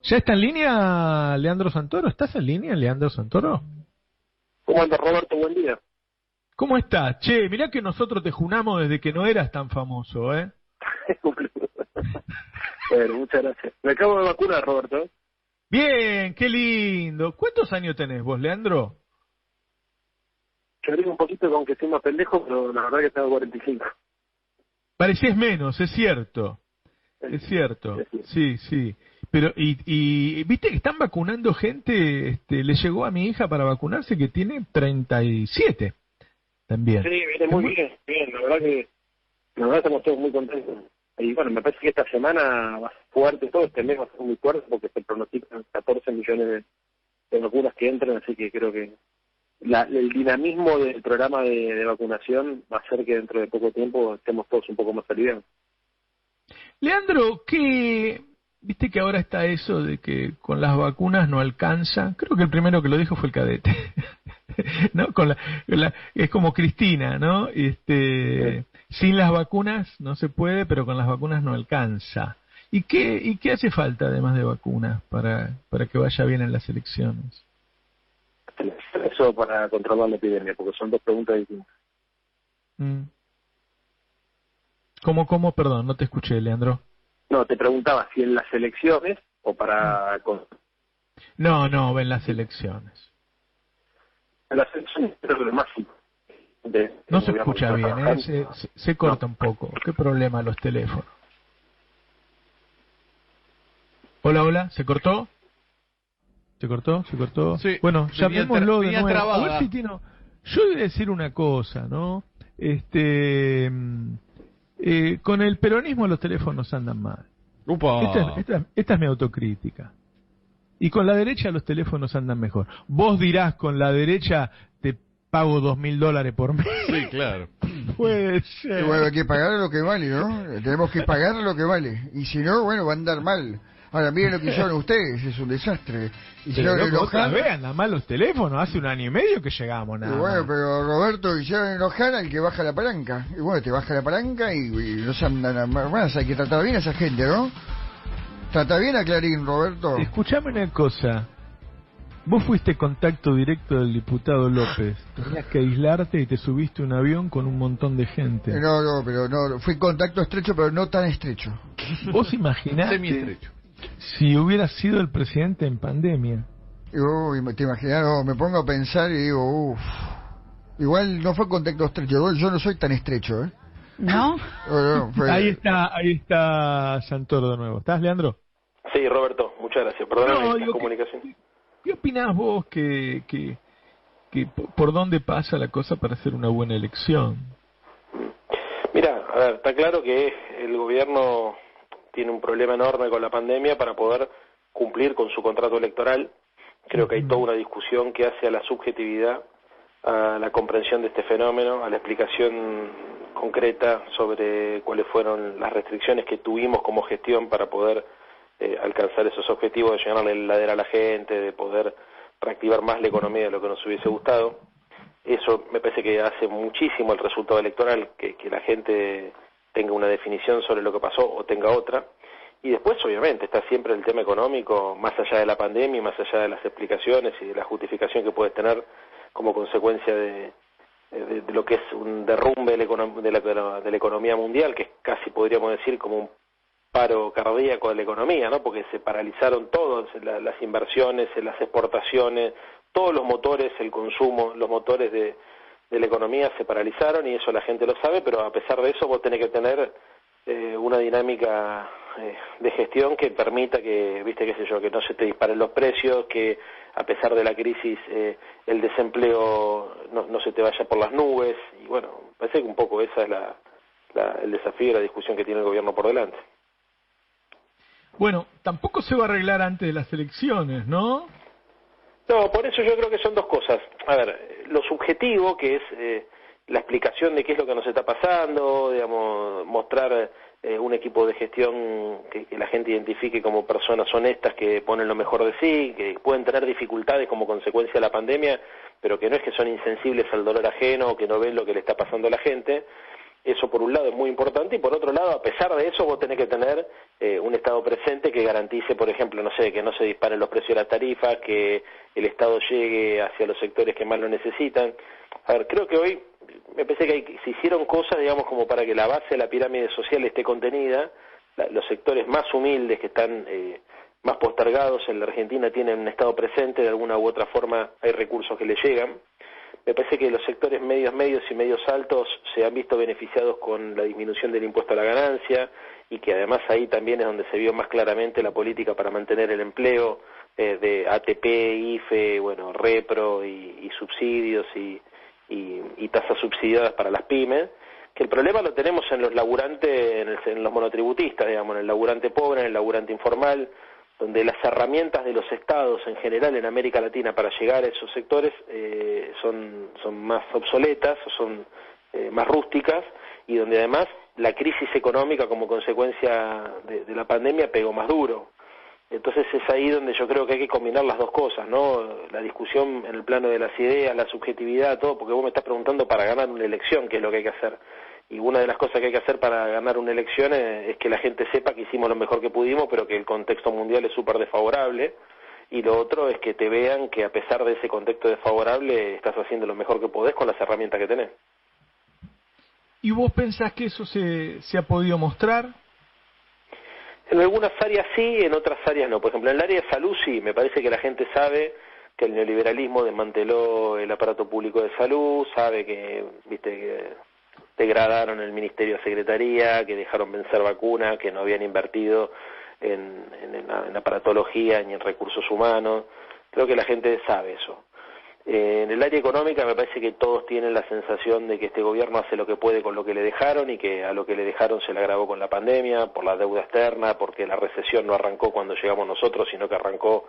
¿Ya está en línea Leandro Santoro? ¿Estás en línea, Leandro Santoro? ¿Cómo anda, Roberto? Buen día. ¿Cómo estás? Che, mirá que nosotros te junamos desde que no eras tan famoso, ¿eh? Bueno, muchas gracias. Me acabo de vacunar, Roberto. Bien, qué lindo. ¿Cuántos años tenés vos, Leandro? Yo digo un poquito con que soy más pendejo, pero la verdad que tengo 45. Parecés menos, es cierto. Es cierto. Sí, sí. Pero, y viste que están vacunando gente, le llegó a mi hija para vacunarse que tiene 37 también. Sí, viene muy bien, bien. La verdad estamos todos muy contentos. Y bueno, me parece que esta semana va a ser fuerte, todo este mes va a ser muy fuerte porque se pronostican 14 millones de vacunas que entran, así que creo que el dinamismo del programa de vacunación va a hacer que dentro de poco tiempo estemos todos un poco más aliviados. Leandro, viste que ahora está eso de que con las vacunas no alcanza? Creo que el primero que lo dijo fue el Cadete. ¿No? Es como Cristina, ¿no? Sin las vacunas no se puede, pero con las vacunas no alcanza. ¿Y qué hace falta además de vacunas para que vaya bien en las elecciones? Eso para controlar la epidemia, porque son dos preguntas distintas. ¿Cómo? Perdón, no te escuché, Leandro. No, te preguntaba si en las elecciones o para... No, en las elecciones. En las elecciones creo que lo más no se escucha bien, se corta un poco. ¿Qué problema los teléfonos? Hola, ¿se cortó? ¿Se cortó? Sí, bueno, llamémoslo de nuevo. Trabada. A ver si tiene... Yo voy a decir una cosa, ¿no? Con el peronismo los teléfonos andan mal. ¡Upa! Esta es mi autocrítica. Y con la derecha los teléfonos andan mejor. Vos dirás, con la derecha te pago $2.000 por mes. Sí, claro. Puede ser. Y bueno, hay que pagar lo que vale, ¿no? Tenemos que pagar lo que vale. Y si no, bueno, va a andar mal. Ahora, miren lo que hicieron ustedes, es un desastre. Hicieron enojar. Andan mal los teléfonos, hace 1 año y medio que llegamos, nada. Y bueno, más. pero Roberto, hicieron enojar al que baja la palanca. Y bueno, te baja la palanca y no se andan más. Hay que tratar bien a esa gente, ¿no? Trata bien a Clarín, Roberto. Escuchame una cosa. Vos fuiste contacto directo del diputado López. Tenías que aislarte y te subiste un avión con un montón de gente. No, pero no. Fui contacto estrecho, pero no tan estrecho. ¿Vos imaginás semi-estrecho si hubieras sido el presidente en pandemia? Te imaginas, me pongo a pensar y digo, igual no fue contacto estrecho. Yo no soy tan estrecho, ¿eh? ¿No? Ahí está Santoro de nuevo. ¿Estás, Leandro? Sí, Roberto, muchas gracias. Perdóname la comunicación. ¿Qué opinás vos que por dónde pasa la cosa para hacer una buena elección? Mira, a ver, está claro que el gobierno tiene un problema enorme con la pandemia para poder cumplir con su contrato electoral. Creo que hay toda una discusión que hace a la subjetividad, a la comprensión de este fenómeno, a la explicación concreta sobre cuáles fueron las restricciones que tuvimos como gestión para poder alcanzar esos objetivos de llenarle la heladera a la gente, de poder reactivar más la economía de lo que nos hubiese gustado. Eso me parece que hace muchísimo el resultado electoral, que la gente tenga una definición sobre lo que pasó o tenga otra. Y después, obviamente, está siempre el tema económico, más allá de la pandemia y más allá de las explicaciones y de la justificación que puedes tener como consecuencia de lo que es un derrumbe de la economía mundial, que es casi, podríamos decir, como un paro cardíaco de la economía, ¿no? Porque se paralizaron todas las inversiones, las exportaciones, todos los motores, el consumo, los motores de la economía se paralizaron, y eso la gente lo sabe, pero a pesar de eso vos tenés que tener una dinámica de gestión que permita que, que no se te disparen los precios, que a pesar de la crisis el desempleo no se te vaya por las nubes. Y bueno, parece que un poco esa es el desafío y la discusión que tiene el gobierno por delante. Bueno, tampoco se va a arreglar antes de las elecciones, ¿no? No, por eso yo creo que son dos cosas. A ver, lo subjetivo, que es la explicación de qué es lo que nos está pasando, digamos, mostrar un equipo de gestión que la gente identifique como personas honestas que ponen lo mejor de sí, que pueden tener dificultades como consecuencia de la pandemia, pero que no es que son insensibles al dolor ajeno o que no ven lo que le está pasando a la gente. Eso por un lado es muy importante, y por otro lado, a pesar de eso, vos tenés que tener un Estado presente que garantice, por ejemplo, no sé, que no se disparen los precios de las tarifas, que el Estado llegue hacia los sectores que más lo necesitan. A ver, creo que hoy me parece que se hicieron cosas, digamos, como para que la base de la pirámide social esté contenida. Los sectores más humildes, que están más postergados en la Argentina, tienen un Estado presente, de alguna u otra forma hay recursos que les llegan. Me parece que los sectores medios y medios altos se han visto beneficiados con la disminución del impuesto a la ganancia, y que además ahí también es donde se vio más claramente la política para mantener el empleo, de ATP, IFE, bueno, repro y subsidios y tasas subsidiadas para las pymes, que el problema lo tenemos en los laburantes, en los monotributistas, digamos, en el laburante pobre, en el laburante informal, donde las herramientas de los estados en general en América Latina para llegar a esos sectores son más obsoletas, son más rústicas, y donde además la crisis económica como consecuencia de la pandemia pegó más duro. Entonces es ahí donde yo creo que hay que combinar las dos cosas, ¿no? La discusión en el plano de las ideas, la subjetividad, todo, porque vos me estás preguntando para ganar una elección, qué es lo que hay que hacer. Y una de las cosas que hay que hacer para ganar una elección es que la gente sepa que hicimos lo mejor que pudimos, pero que el contexto mundial es súper desfavorable. Y lo otro es que te vean que a pesar de ese contexto desfavorable estás haciendo lo mejor que podés con las herramientas que tenés. ¿Y vos pensás que eso se ha podido mostrar? En algunas áreas sí, en otras áreas no. Por ejemplo, en el área de salud sí, me parece que la gente sabe que el neoliberalismo desmanteló el aparato público de salud, sabe que, que degradaron el Ministerio de Secretaría, que dejaron vencer vacunas, que no habían invertido en aparatología ni en recursos humanos. Creo que la gente sabe eso. En el área económica me parece que todos tienen la sensación de que este gobierno hace lo que puede con lo que le dejaron, y que a lo que le dejaron se le agravó con la pandemia, por la deuda externa, porque la recesión no arrancó cuando llegamos nosotros, sino que arrancó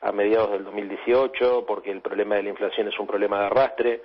a mediados del 2018, porque el problema de la inflación es un problema de arrastre.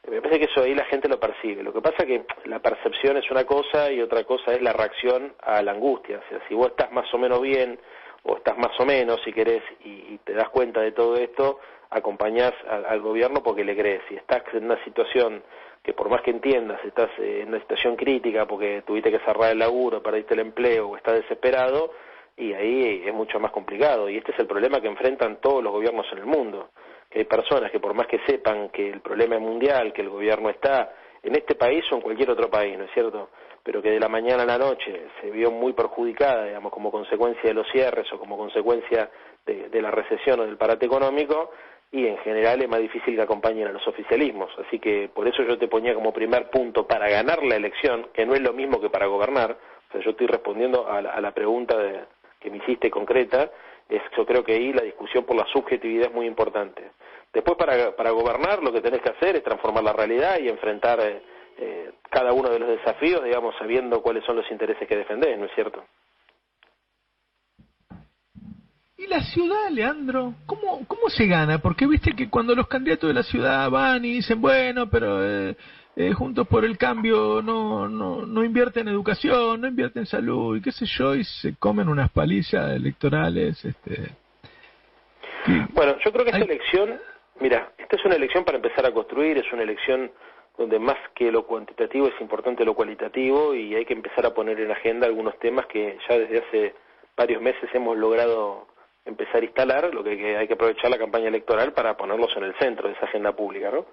Me parece que eso ahí la gente lo percibe. Lo que pasa es que la percepción es una cosa y otra cosa es la reacción a la angustia. O sea, si vos estás más o menos bien, o estás más o menos, si querés, y te das cuenta de todo esto, acompañás al gobierno porque le crees. Si estás en una situación que, por más que entiendas, estás en una situación crítica porque tuviste que cerrar el laburo, perdiste el empleo o estás desesperado, y ahí es mucho más complicado. Y este es el problema que enfrentan todos los gobiernos en el mundo, que hay personas que, por más que sepan que el problema es mundial, que el gobierno está en este país o en cualquier otro país, ¿no es cierto?, pero que de la mañana a la noche se vio muy perjudicada, digamos, como consecuencia de los cierres o como consecuencia de la recesión o del parate económico, y en general es más difícil que acompañen a los oficialismos. Así que por eso yo te ponía como primer punto para ganar la elección, que no es lo mismo que para gobernar. O sea, yo estoy respondiendo a la pregunta que me hiciste concreta. Yo creo que ahí la discusión por la subjetividad es muy importante. Después, para gobernar, lo que tenés que hacer es transformar la realidad y enfrentar cada uno de los desafíos, digamos, sabiendo cuáles son los intereses que defendés, ¿no es cierto? ¿Y la ciudad, Leandro? ¿Cómo se gana? Porque viste que cuando los candidatos de la ciudad van y dicen, bueno, pero Juntos por el Cambio no invierte en educación, no invierte en salud, y qué sé yo, y se comen unas palizas electorales. Bueno, yo creo que esta elección, mira, esta es una elección para empezar a construir, es una elección donde más que lo cuantitativo es importante lo cualitativo, y hay que empezar a poner en agenda algunos temas que ya desde hace varios meses hemos logrado empezar a instalar. Lo que hay que aprovechar la campaña electoral para ponerlos en el centro de esa agenda pública, ¿no?,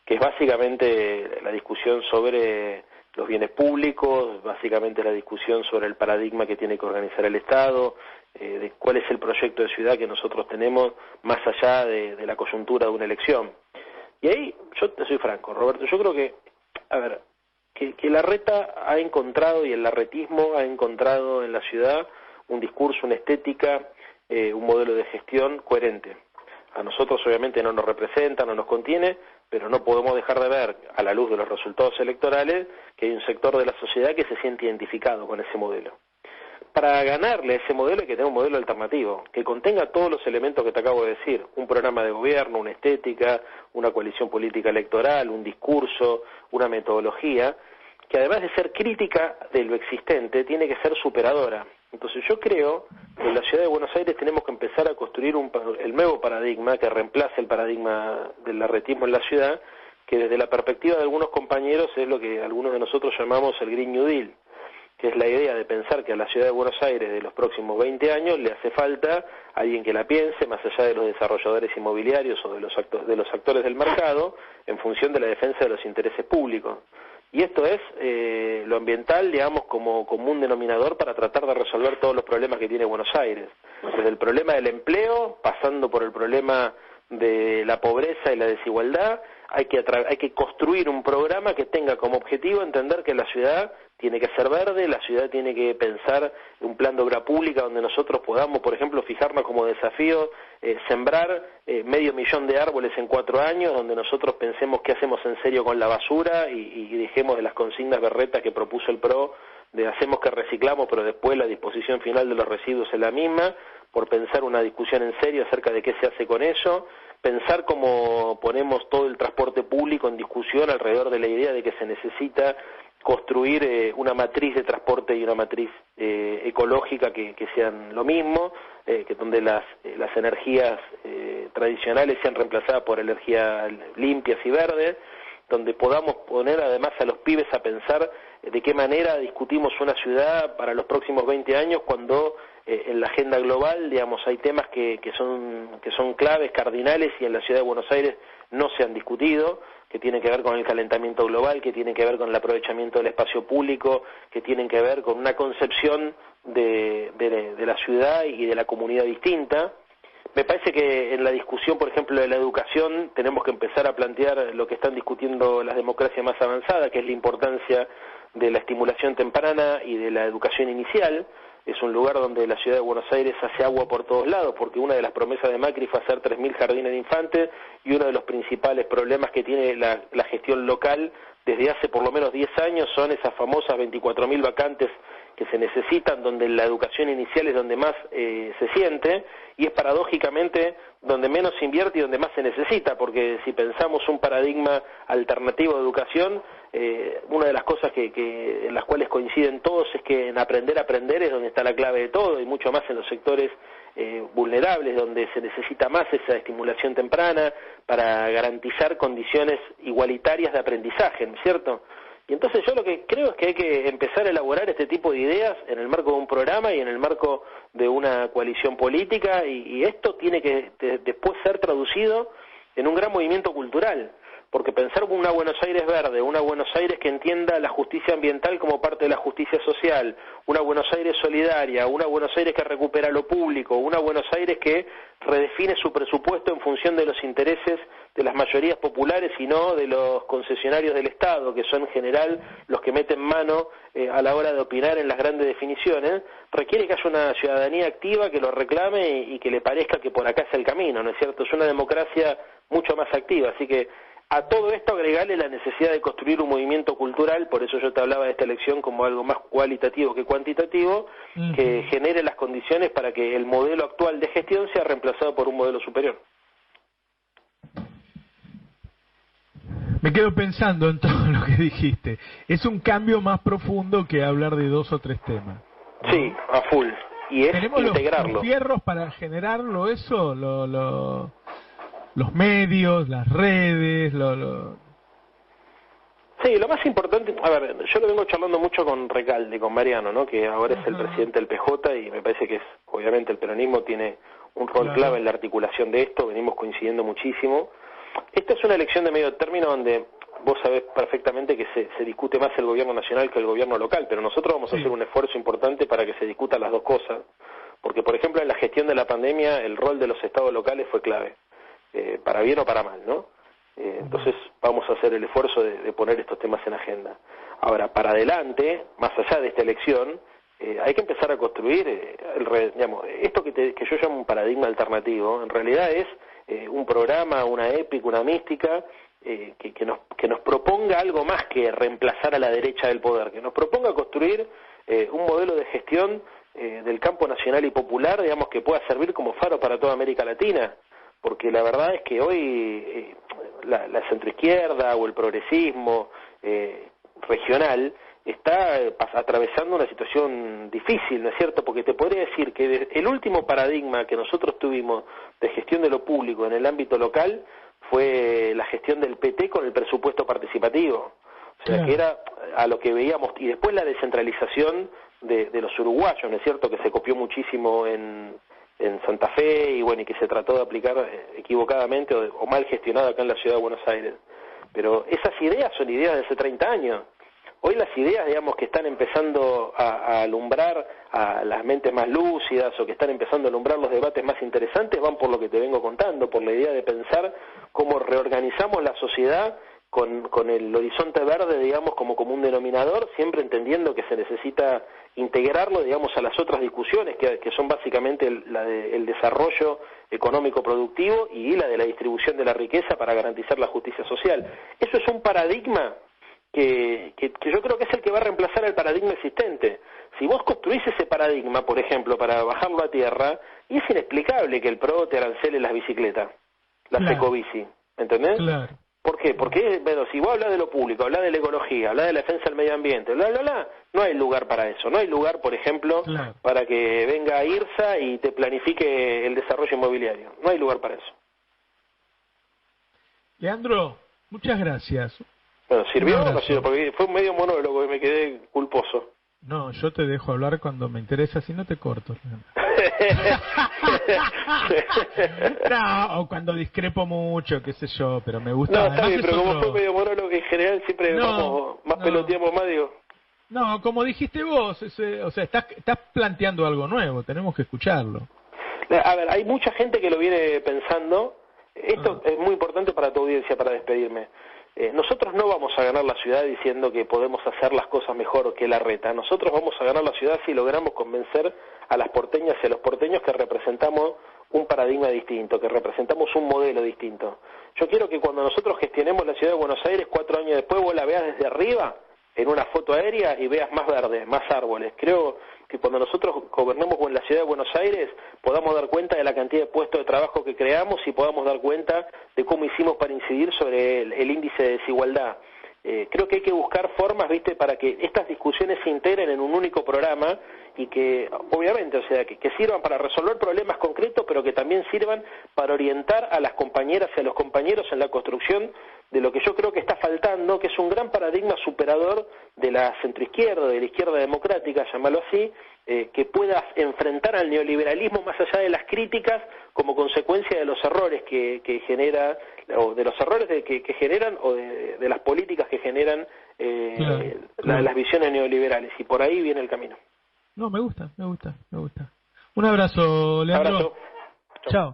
que es básicamente la discusión sobre los bienes públicos, básicamente la discusión sobre el paradigma que tiene que organizar el Estado, de cuál es el proyecto de ciudad que nosotros tenemos más allá de la coyuntura de una elección. Y ahí, yo te soy franco, Roberto, yo creo que, a ver, que Larreta ha encontrado, y el larretismo ha encontrado en la ciudad un discurso, una estética, un modelo de gestión coherente. A nosotros obviamente no nos representa, no nos contiene, pero no podemos dejar de ver, a la luz de los resultados electorales, que hay un sector de la sociedad que se siente identificado con ese modelo. Para ganarle a ese modelo hay que tener un modelo alternativo, que contenga todos los elementos que te acabo de decir: un programa de gobierno, una estética, una coalición política electoral, un discurso, una metodología, que además de ser crítica de lo existente, tiene que ser superadora. Entonces yo creo que en la ciudad de Buenos Aires tenemos que empezar a construir el nuevo paradigma que reemplace el paradigma del larretismo en la ciudad, que desde la perspectiva de algunos compañeros es lo que algunos de nosotros llamamos el Green New Deal, que es la idea de pensar que a la ciudad de Buenos Aires de los próximos 20 años le hace falta alguien que la piense, más allá de los desarrolladores inmobiliarios o de los actores del mercado, en función de la defensa de los intereses públicos. Y esto es lo ambiental, digamos, como común denominador para tratar de resolver todos los problemas que tiene Buenos Aires. Desde el problema del empleo, pasando por el problema de la pobreza y la desigualdad, hay que construir un programa que tenga como objetivo entender que la ciudad tiene que ser verde, la ciudad tiene que pensar en un plan de obra pública donde nosotros podamos, por ejemplo, fijarnos como desafío sembrar 500.000 de árboles en 4 años, donde nosotros pensemos qué hacemos en serio con la basura y dejemos de las consignas berretas que propuso el PRO, de hacemos que reciclamos, pero después la disposición final de los residuos es la misma, por pensar una discusión en serio acerca de qué se hace con eso, pensar cómo ponemos todo el transporte público en discusión alrededor de la idea de que se necesita construir una matriz de transporte y una matriz ecológica que sean lo mismo, que donde las energías tradicionales sean reemplazadas por energías limpias y verdes, donde podamos poner además a los pibes a pensar de qué manera discutimos una ciudad para los próximos 20 años cuando en la agenda global, digamos, hay temas que son claves, cardinales, y en la ciudad de Buenos Aires no se han discutido, que tienen que ver con el calentamiento global, que tienen que ver con el aprovechamiento del espacio público, que tienen que ver con una concepción de la ciudad y de la comunidad distinta. Me parece que en la discusión, por ejemplo, de la educación, tenemos que empezar a plantear lo que están discutiendo las democracias más avanzadas, que es la importancia de la estimulación temprana y de la educación inicial. Es un lugar donde la ciudad de Buenos Aires hace agua por todos lados, porque una de las promesas de Macri fue hacer 3.000 jardines de infantes, y uno de los principales problemas que tiene la gestión local desde hace por lo menos 10 años son esas famosas 24.000 vacantes que se necesitan, donde la educación inicial es donde más se siente, y es paradójicamente donde menos se invierte y donde más se necesita, porque si pensamos un paradigma alternativo de educación, una de las cosas en las cuales coinciden todos es que en aprender a aprender es donde está la clave de todo, y mucho más en los sectores vulnerables, donde se necesita más esa estimulación temprana para garantizar condiciones igualitarias de aprendizaje, ¿no es cierto? Y entonces yo lo que creo es que hay que empezar a elaborar este tipo de ideas en el marco de un programa y en el marco de una coalición política, y esto tiene que después ser traducido en un gran movimiento cultural, porque pensar una Buenos Aires verde, una Buenos Aires que entienda la justicia ambiental como parte de la justicia social, una Buenos Aires solidaria, una Buenos Aires que recupera lo público, una Buenos Aires que redefine su presupuesto en función de los intereses de las mayorías populares y no de los concesionarios del Estado, que son en general los que meten mano a la hora de opinar en las grandes definiciones, requiere que haya una ciudadanía activa que lo reclame y que le parezca que por acá es el camino, ¿no es cierto? Es una democracia mucho más activa, así que a todo esto agregarle la necesidad de construir un movimiento cultural, por eso yo te hablaba de esta elección como algo más cualitativo que cuantitativo, que genere las condiciones para que el modelo actual de gestión sea reemplazado por un modelo superior. Me quedo pensando en todo lo que dijiste. Es un cambio más profundo que hablar de 2 o 3 temas, ¿no? Sí, a full. Y es ¿tenemos integrarlo. los fierros para generarlo eso? Los medios, las redes, Sí, lo más importante, a ver, yo lo vengo charlando mucho con Recalde, con Mariano, ¿no? Que ahora es el presidente del PJ, y me parece que obviamente el peronismo tiene un rol clave en la articulación de esto, venimos coincidiendo muchísimo. Esta es una elección de medio término donde vos sabés perfectamente que se discute más el gobierno nacional que el gobierno local, pero nosotros vamos a hacer un esfuerzo importante para que se discutan las dos cosas, porque por ejemplo en la gestión de la pandemia el rol de los estados locales fue clave, para bien o para mal, ¿no? Entonces vamos a hacer el esfuerzo de poner estos temas en agenda. Ahora, para adelante, más allá de esta elección, hay que empezar a construir, digamos, esto que yo llamo un paradigma alternativo, en realidad es un programa, una épica, una mística, que nos proponga algo más que reemplazar a la derecha del poder, que nos proponga construir un modelo de gestión del campo nacional y popular, digamos, que pueda servir como faro para toda América Latina, porque la verdad es que hoy la centroizquierda o el progresismo regional está atravesando una situación difícil, ¿no es cierto? Porque te podría decir que el último paradigma que nosotros tuvimos de gestión de lo público en el ámbito local fue la gestión del PT con el presupuesto participativo. O sea, que era a lo que veíamos, y después la descentralización de los uruguayos, ¿no es cierto?, que se copió muchísimo en Santa Fe y bueno, y que se trató de aplicar equivocadamente o mal gestionado acá en la ciudad de Buenos Aires. Pero esas ideas son ideas de hace 30 años. Hoy las ideas, digamos, que están empezando a alumbrar a las mentes más lúcidas o que están empezando a alumbrar los debates más interesantes van por lo que te vengo contando, por la idea de pensar cómo reorganizamos la sociedad con el horizonte verde, digamos, como común denominador, siempre entendiendo que se necesita integrarlo, digamos, a las otras discusiones, que son básicamente el desarrollo económico productivo y la de la distribución de la riqueza para garantizar la justicia social. Eso es un paradigma que yo creo que es el que va a reemplazar el paradigma existente. Si vos construís ese paradigma, por ejemplo, para bajarlo a tierra, y es inexplicable que el PRO te arancele las bicicletas, las ecobici, ¿entendés? Claro. ¿Por qué? Porque, bueno, si vos hablas de lo público, hablas de la ecología, hablas de la defensa del medio ambiente, no hay lugar para eso. No hay lugar, por ejemplo, para que venga IRSA y te planifique el desarrollo inmobiliario. No hay lugar para eso. Leandro, muchas gracias. Bueno, ¿sirvió o no sirvió? Porque fue un medio monólogo y me quedé culposo. No, yo te dejo hablar cuando me interesa, si no te corto. No, o cuando discrepo mucho, qué sé yo, pero me gusta. No, está bien, pero como fue medio monólogo, en general siempre peloteamos más, digo. No, como dijiste vos, o sea, estás planteando algo nuevo, tenemos que escucharlo. A ver, hay mucha gente que lo viene pensando. Esto es muy importante para tu audiencia, para despedirme. Nosotros no vamos a ganar la ciudad diciendo que podemos hacer las cosas mejor que Larreta. Nosotros vamos a ganar la ciudad si logramos convencer a las porteñas y a los porteños que representamos un paradigma distinto, que representamos un modelo distinto. Yo quiero que cuando nosotros gestionemos la ciudad de Buenos Aires, 4 años después, vos la veas desde arriba, en una foto aérea, y veas más verde, más árboles. Creo que cuando nosotros gobernemos en la ciudad de Buenos Aires, podamos dar cuenta de la cantidad de puestos de trabajo que creamos y podamos dar cuenta de cómo hicimos para incidir sobre el índice de desigualdad. Creo que hay que buscar formas, ¿viste?, para que estas discusiones se integren en un único programa y que, obviamente, o sea, que sirvan para resolver problemas concretos, pero que también sirvan para orientar a las compañeras y a los compañeros en la construcción de lo que yo creo que está faltando, que es un gran paradigma superador de la centroizquierda, de la izquierda democrática, llamarlo así, que pueda enfrentar al neoliberalismo más allá de las críticas como consecuencia de los errores que genera, o de los errores que generan, o de las políticas que generan las visiones neoliberales, y por ahí viene el camino. No, me gusta. Un abrazo, Leandro. Abrazo. Chao.